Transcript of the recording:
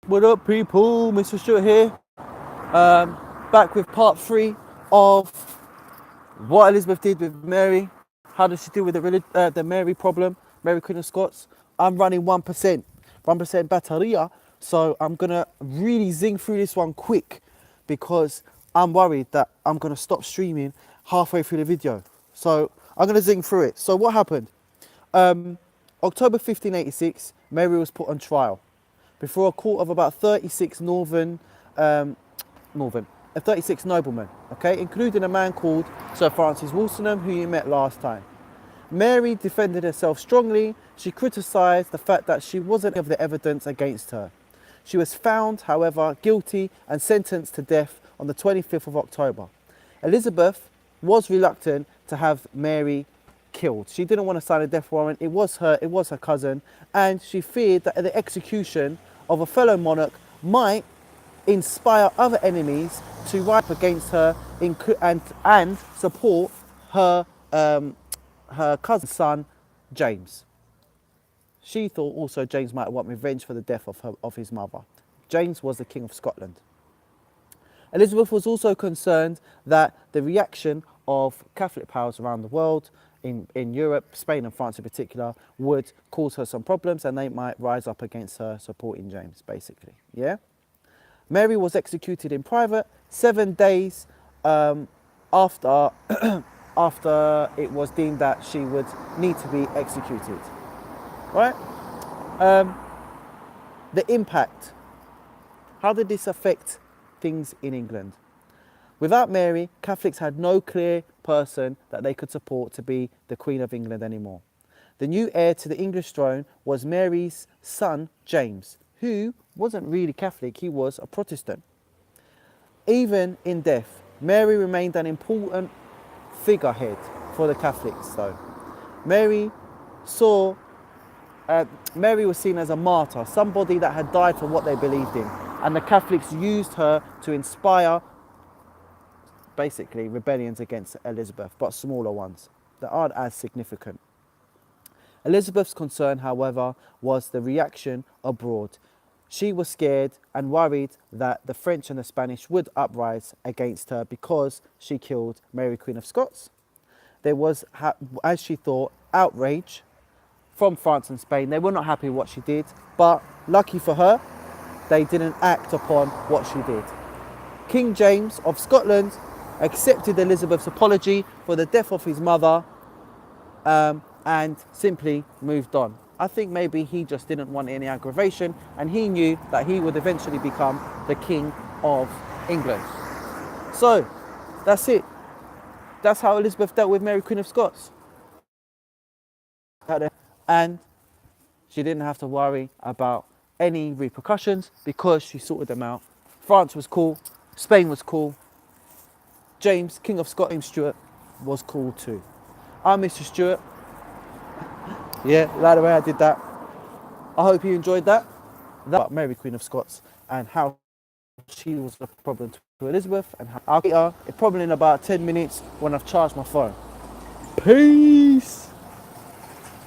What up, people? Mr. Stewart here. Back with part 3 of what Elizabeth did with Mary. How does she deal with the Mary problem? Mary Queen of Scots. I'm running 1% batteria. So I'm going to really zing through this one quick because I'm worried that I'm going to stop streaming halfway through the video. So I'm going to zing through it. So what happened? Um, October 1586, Mary was put on trial before a court of about 36 northern, 36 noblemen, okay, including a man called Sir Francis Walsingham, who you met last time. Mary defended herself strongly. She criticised the fact that she wasn't of the evidence against her. She was found, however, guilty and sentenced to death on the 25th of October. Elizabeth was reluctant to have Mary killed. She didn't want to sign a death warrant. It was her cousin, and she feared that the execution of a fellow monarch might inspire other enemies to rise up against her and support her cousin's son, James. She thought also James might want revenge for the death of his mother. James was the King of Scotland. Elizabeth was also concerned that the reaction of Catholic powers around the world, in Europe, Spain and France in particular, would cause her some problems and they might rise up against her supporting James, basically. Yeah? Mary was executed in private 7 days after, after it was deemed that she would need to be executed. Right? The impact. How did this affect things in England? Without Mary, Catholics had no clear person that they could support to be the Queen of England anymore. The new heir to the English throne was Mary's son, James, who wasn't really Catholic, he was a Protestant. Even in death, Mary remained an important figurehead for the Catholics, though. Mary was seen as a martyr, somebody that had died for what they believed in, and the Catholics used her to inspire basically rebellions against Elizabeth, but smaller ones that aren't as significant. Elizabeth's concern, however, was the reaction abroad. She was scared and worried that the French and the Spanish would uprise against her because she killed Mary Queen of Scots. There was, as she thought, outrage from France and Spain. They were not happy with what she did, but lucky for her, they didn't act upon what she did. King James of Scotland accepted Elizabeth's apology for the death of his mother and simply moved on. I think maybe he just didn't want any aggravation and he knew that he would eventually become the King of England. So, that's it. That's how Elizabeth dealt with Mary Queen of Scots. And she didn't have to worry about any repercussions because she sorted them out. France was cool, Spain was cool, James, King of Scotland, Stuart, was cool too. I'm Mr. Stewart. Yeah, like the way I did that. I hope you enjoyed that. That about Mary Queen of Scots and how she was a problem to Elizabeth and how I'll get her probably in about 10 minutes when I've charged my phone. Peace.